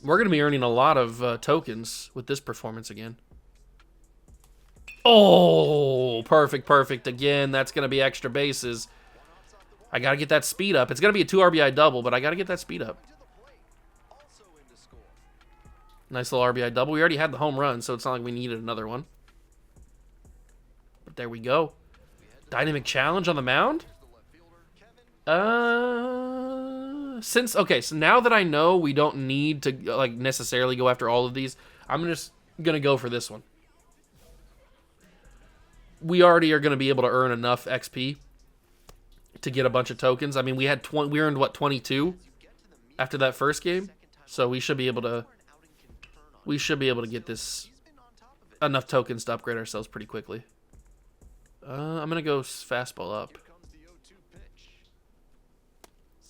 We're going to be earning a lot of tokens with this performance again. Oh, perfect. Again, that's going to be extra bases. I got to get that speed up. It's going to be a 2 RBI double, but I got to get that speed up. Nice little RBI double. We already had the home run, so it's not like we needed another one. But there we go. Dynamic challenge on the mound? Okay, so now that I know we don't need to like necessarily go after all of these, I'm just going to go for this one. We already are going to be able to earn enough XP to get a bunch of tokens. I mean, we earned what, 22 after that first game, so we should be able to get this enough tokens to upgrade ourselves pretty quickly. I'm gonna go fastball up.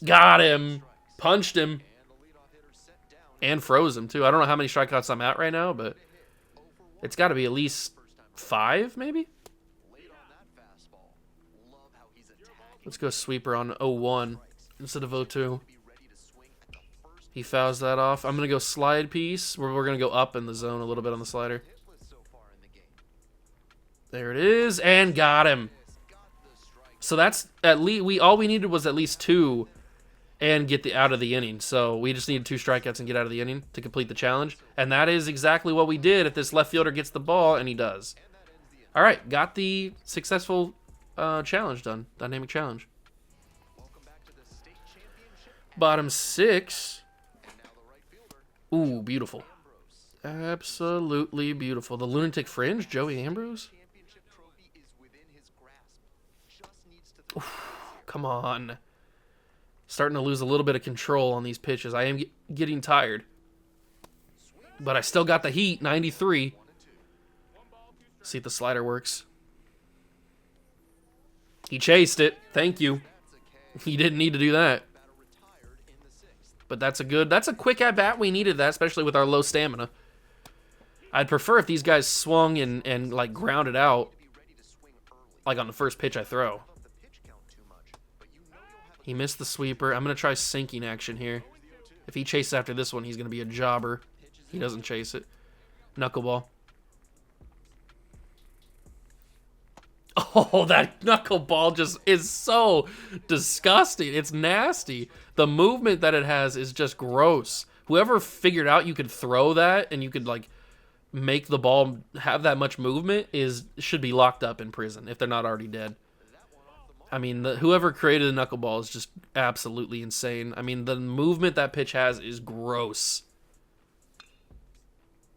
Got him, punched him, and froze him too. I don't know how many strikeouts I'm at right now, but it's got to be at least 5, maybe. Let's go sweeper on 0-1 instead of 0-2. He fouls that off. I'm going to go slide piece. We're going to go up in the zone a little bit on the slider. There it is, and got him. So that's at least all we needed was at least 2 and get out of the inning. So we just needed 2 strikeouts and get out of the inning to complete the challenge. And that is exactly what we did if this left fielder gets the ball, and he does. All right, got the successful challenge done. Dynamic challenge. Bottom 6. Ooh, beautiful. Absolutely beautiful. The Lunatic Fringe, Joey Ambrose. Oof, come on. Starting to lose a little bit of control on these pitches. I am getting tired. But I still got the heat, 93. See if the slider works. He chased it. Thank you. He didn't need to do that. But that's a quick at-bat. We needed that, especially with our low stamina. I'd prefer if these guys swung and like grounded out, like on the first pitch I throw. He missed the sweeper. I'm going to try sinking action here. If he chases after this one, he's going to be a jobber. He doesn't chase it. Knuckleball. Oh, that knuckleball just is so disgusting. It's nasty. The movement that it has is just gross. Whoever figured out you could throw that and you could like make the ball have that much movement should be locked up in prison if they're not already dead. I mean, whoever created the knuckleball is just absolutely insane. I mean, the movement that pitch has is gross.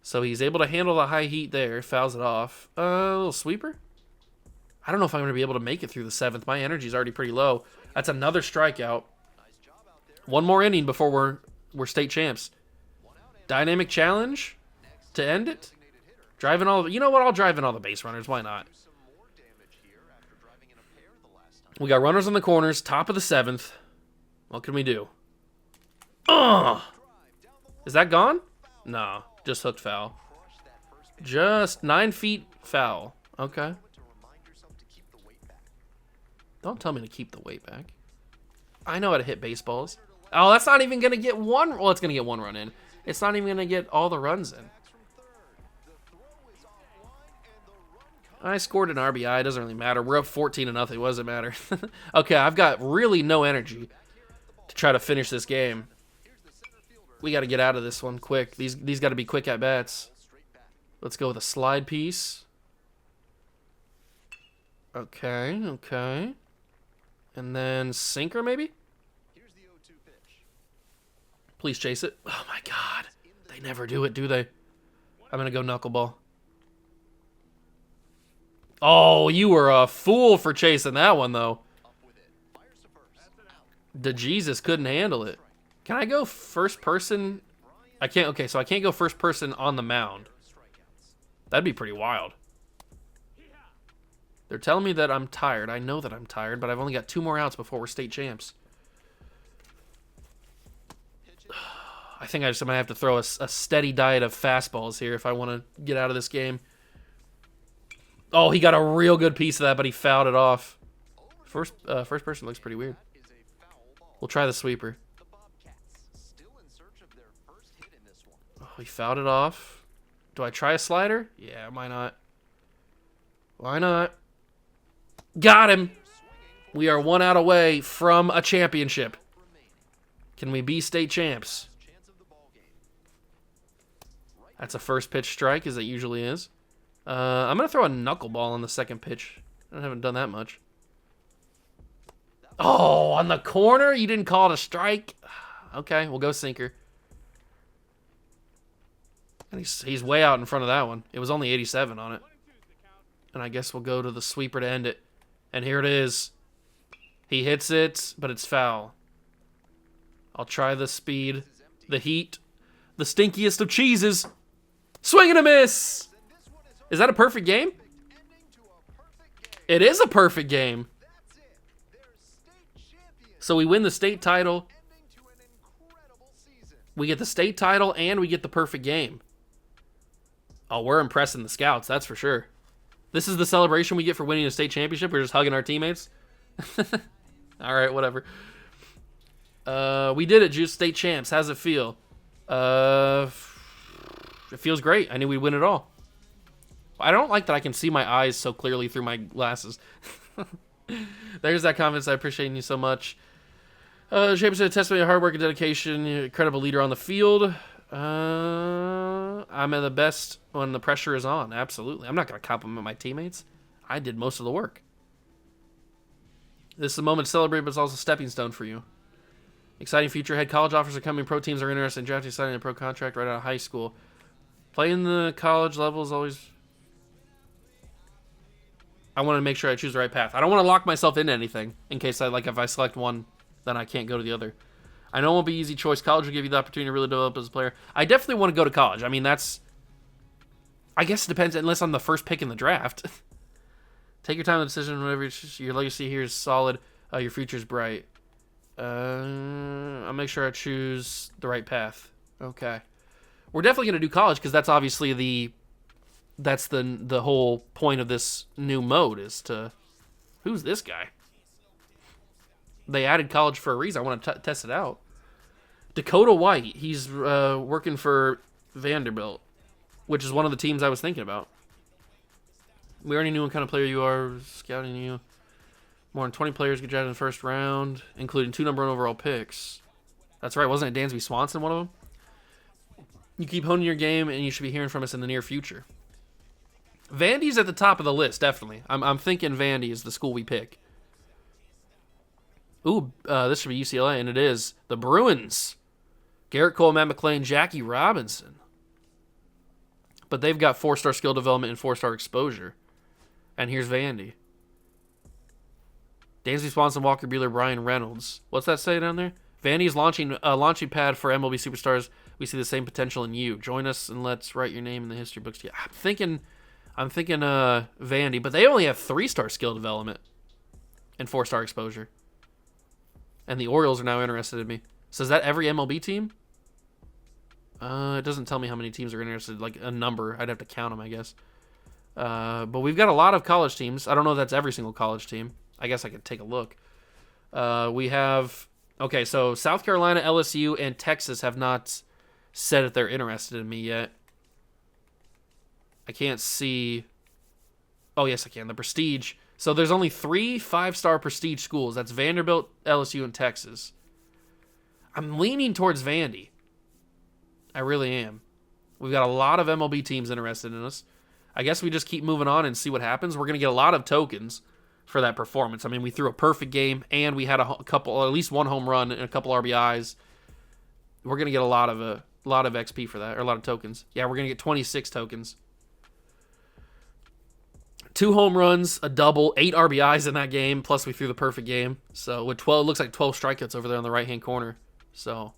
So he's able to handle the high heat there. Fouls it off. A little sweeper. I don't know if I'm going to be able to make it through the 7th. My energy's already pretty low. That's another strikeout. One more inning before we're state champs. Dynamic challenge to end it. Driving all. You know what? I'll drive in all the base runners. Why not? We got runners on the corners. Top of the 7th. What can we do? Is that gone? No. Just hooked foul. Just 9 feet foul. Okay. Don't tell me to keep the weight back. I know how to hit baseballs. Oh, that's not even going to get one. Well, it's going to get 1 run in. It's not even going to get all the runs in. I scored an RBI. It doesn't really matter. We're up 14-0. What does it matter? Okay, I've got really no energy to try to finish this game. We got to get out of this one quick. These got to be quick at bats. Let's go with a slide piece. Okay, okay. And then sinker maybe? Please chase it. Oh my god. They never do it, do they? I'm going to go knuckleball. Oh, you were a fool for chasing that one, though. DeJesus couldn't handle it. Can I go first person? I can't. Okay, so I can't go first person on the mound. That'd be pretty wild. They're telling me that I'm tired. I know that I'm tired, but I've only got 2 more outs before we're state champs. I think I just might have to throw a steady diet of fastballs here if I want to get out of this game. Oh, he got a real good piece of that, but he fouled it off. First person looks pretty weird. We'll try the sweeper. Oh, he fouled it off. Do I try a slider? Yeah, why not? Why not? Got him. We are 1 out away from a championship. Can we be state champs? That's a first pitch strike, as it usually is. I'm going to throw a knuckleball on the second pitch. I haven't done that much. Oh, on the corner? You didn't call it a strike? Okay, we'll go sinker. And he's way out in front of that one. It was only 87 on it. And I guess we'll go to the sweeper to end it. And here it is. He hits it, but it's foul. I'll try the speed, the heat, the stinkiest of cheeses. Swing and a miss! Is that a perfect game? It is a perfect game. So we win the state title. We get the state title and we get the perfect game. Oh, we're impressing the scouts, that's for sure. This is the celebration we get for winning a state championship. We're just hugging our teammates. All right, whatever. We did it, Juice. State champs. How's it feel? It feels great. I knew we'd win it all. I don't like that I can see my eyes so clearly through my glasses. There's that confidence. I appreciate you so much. Championship testament of hard work and dedication. Incredible leader on the field. I'm at the best when the pressure is on. Absolutely. I'm not going to compliment my teammates. I did most of the work. This is a moment to celebrate, but it's also a stepping stone for you. Exciting future ahead. College offers are coming. Pro teams are interested in drafting, signing a pro contract right out of high school. Playing the college level is always... I want to make sure I choose the right path. I don't want to lock myself into anything in case if I select one, then I can't go to the other. I know it won't be an easy choice. College will give you the opportunity to really develop as a player. I definitely want to go to college. I mean, that's... I guess it depends, unless I'm the first pick in the draft. Take your time in the decision. Whatever your legacy here is solid. Your future's bright. I'll make sure I choose the right path. Okay. We're definitely going to do college because that's obviously the whole point of this new mode is to... Who's this guy? They added college for a reason. I want to test it out. Dakota White. He's working for Vanderbilt, which is one of the teams I was thinking about. We already knew what kind of player you are. Scouting you. More than 20 players get drafted in the first round, including 2 number 1 overall picks. That's right. Wasn't it Dansby Swanson, one of them? You keep honing your game, and you should be hearing from us in the near future. Vandy's at the top of the list, definitely. I'm thinking Vandy is the school we pick. Ooh, this should be UCLA, and it is. The Bruins. Garrett Cole, Matt McClain, Jackie Robinson. But they've got 4-star skill development and 4-star exposure. And here's Vandy. Dansby Swanson, Walker Buehler, Brian Reynolds. What's that say down there? Vandy's launching pad for MLB superstars. We see the same potential in you. Join us and let's write your name in the history books. Yeah, I'm thinking Vandy, but they only have 3-star skill development and 4-star exposure. And the Orioles are now interested in me. So is that every MLB team? It doesn't tell me how many teams are interested, like a number. I'd have to count them, I guess. But we've got a lot of college teams. I don't know if that's every single college team. I guess I could take a look. We have... Okay, so South Carolina, LSU, and Texas have not said that they're interested in me yet. I can't see... Oh, yes, I can. The Prestige. So there's only 3 5-star Prestige schools. That's Vanderbilt, LSU, and Texas. I'm leaning towards Vandy. I really am. We've got a lot of MLB teams interested in us. I guess we just keep moving on and see what happens. We're going to get a lot of tokens for that performance. I mean, we threw a perfect game, and we had a couple, at least 1 home run and a couple RBIs. We're going to get a lot of XP for that, or a lot of tokens. Yeah, we're going to get 26 tokens. 2 home runs, a double, 8 RBIs in that game, plus we threw the perfect game. So with 12, it looks like 12 strikeouts over there on the right-hand corner. So,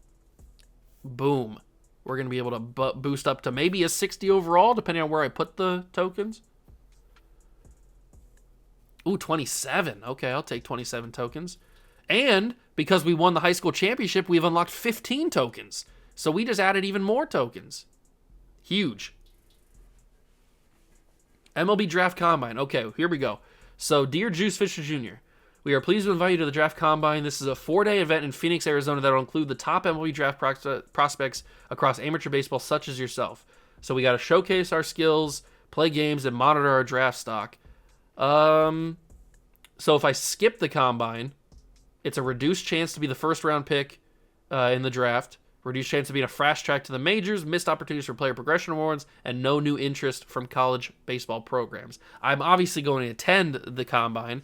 boom. We're going to be able to boost up to maybe a 60 overall, depending on where I put the tokens. Ooh, 27. Okay, I'll take 27 tokens. And because we won the high school championship, we've unlocked 15 tokens. So we just added even more tokens. Huge. MLB Draft Combine. Okay, here we go. So, dear Juice Fisher Jr., we are pleased to invite you to the Draft Combine. This is a 4-day event in Phoenix, Arizona that will include the top MLB draft prospects across amateur baseball, such as yourself. So we got to showcase our skills, play games, and monitor our draft stock. So if I skip the combine, it's a reduced chance to be the first round pick in the draft, reduced chance to be in a fast track to the majors, missed opportunities for player progression awards, and no new interest from college baseball programs. I'm obviously going to attend the combine,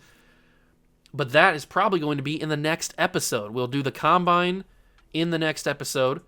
but that is probably going to be in the next episode. We'll do the combine in the next episode.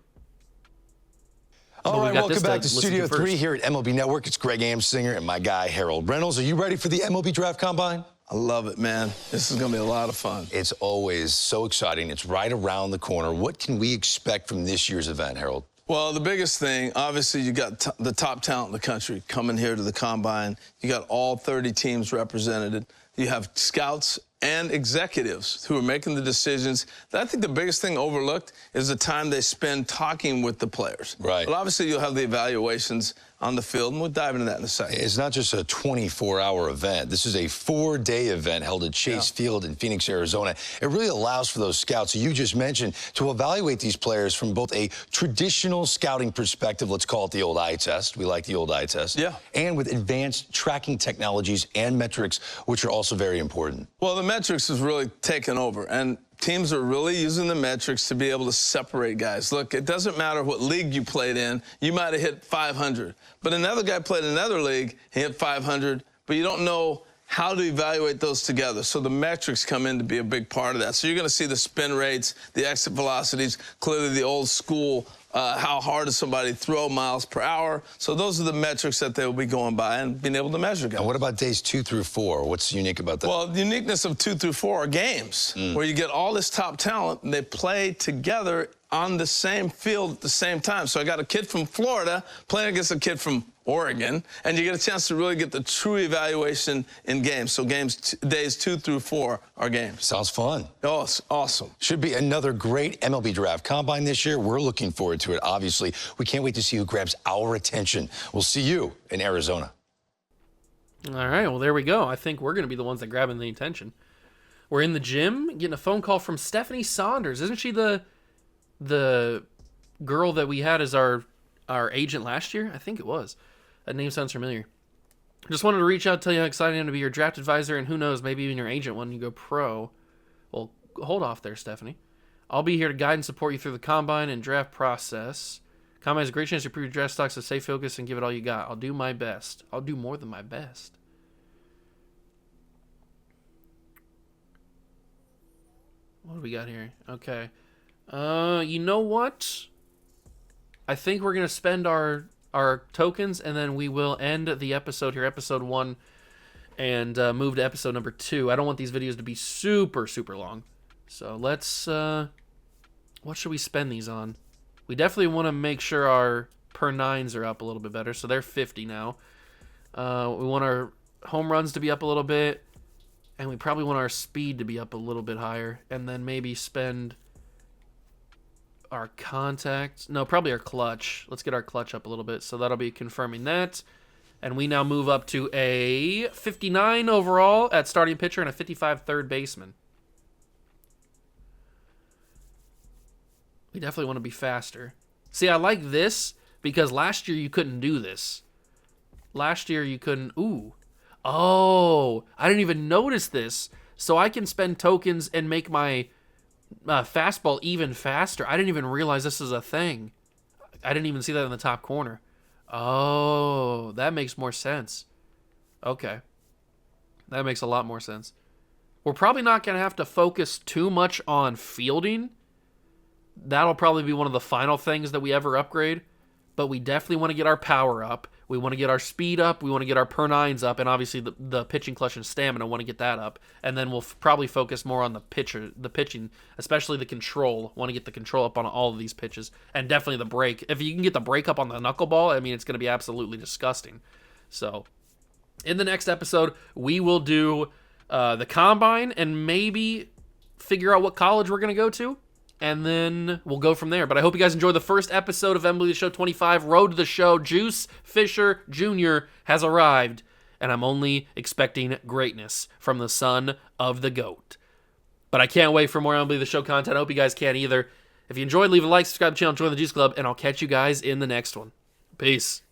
All right, welcome back to Studio 3 here at MLB Network. It's Greg Amsinger and my guy, Harold Reynolds. Are you ready for the MLB Draft Combine? I love it, man. This is going to be a lot of fun. It's always so exciting. It's right around the corner. What can we expect from this year's event, Harold? Well, the biggest thing, obviously, you got the top talent in the country coming here to the Combine. You got all 30 teams represented. You have scouts and executives who are making the decisions. I think the biggest thing overlooked is the time they spend talking with the players. Right. But obviously, you'll have the evaluations on the field, and we'll dive into that in a second. It's not just a 24-hour event. This is a 4-day event held at Chase Field in Phoenix, Arizona. It really allows for those scouts you just mentioned to evaluate these players from both a traditional scouting perspective, let's call it the old eye test. We like the old eye test. Yeah. And with advanced tracking technologies and metrics, which are also very important. Well, the metrics is really taken over, and teams are really using the metrics to be able to separate guys. Look, it doesn't matter what league you played in. You might have hit 500, but another guy played in another league, he hit 500, but you don't know how to evaluate those together. So the metrics come in to be a big part of that. So you're going to see the spin rates, the exit velocities, clearly the old school, how hard does somebody throw miles per hour. So those are the metrics that they will be going by and being able to measure guys. And what about days 2 through 4? What's unique about that? Well, the uniqueness of 2 through 4 are games where you get all this top talent and they play together on the same field at the same time. So I got a kid from Florida playing against a kid from Oregon, and you get a chance to really get the true evaluation in games. So days 2 through 4 are games. Sounds fun. Oh, it's awesome. Should be another great MLB Draft Combine this year. We're looking forward to it, obviously. We can't wait to see who grabs our attention. We'll see you in Arizona. All right, well, there we go. I think we're going to be the ones that grabbing the attention. We're in the gym getting a phone call from Stephanie Saunders. Isn't she the girl that we had as our agent last year? I think it was. That name sounds familiar. Just wanted to reach out, tell you how excited I am to be your draft advisor, and who knows, maybe even your agent when you go pro. Well, hold off there, Stephanie. I'll be here to guide and support you through the combine and draft process. Combine has a great chance to improve your draft stocks, so stay focused and give it all you got. I'll do my best. I'll do more than my best. What do we got here? Okay. You know what? I think we're going to spend our tokens, and then we will end the episode here, episode 1, and move to episode number 2. I don't want these videos to be super, super long. So let's, what should we spend these on? We definitely want to make sure our per 9s are up a little bit better. So they're 50 now. We want our home runs to be up a little bit, and we probably want our speed to be up a little bit higher, and then maybe spend our contact. No, probably our clutch. Let's get our clutch up a little bit. So that'll be confirming that. And we now move up to a 59 overall at starting pitcher and a 55 third baseman. We definitely want to be faster. See, I like this because last year you couldn't do this. Last year you couldn't. Ooh. Oh, I didn't even notice this. So I can spend tokens and make my fastball even faster. I didn't even realize this is a thing. I didn't even see that in the top corner. Oh, that makes more sense. Okay. That makes a lot more sense. We're probably not going to have to focus too much on fielding. That'll probably be one of the final things that we ever upgrade. But we definitely want to get our power up. We want to get our speed up. We want to get our per 9s up. And obviously the pitching clutch and stamina, want to get that up. And then we'll probably focus more on the pitching, especially the control. Want to get the control up on all of these pitches. And definitely the break. If you can get the break up on the knuckleball, I mean, it's going to be absolutely disgusting. So in the next episode, we will do the combine and maybe figure out what college we're going to go to. And then we'll go from there. But I hope you guys enjoyed the first episode of MLB The Show 25, Road to the Show. Juice Fisher Jr. has arrived, and I'm only expecting greatness from the son of the GOAT. But I can't wait for more MLB The Show content. I hope you guys can either. If you enjoyed, leave a like, subscribe to the channel, join the Juice Club, and I'll catch you guys in the next one. Peace.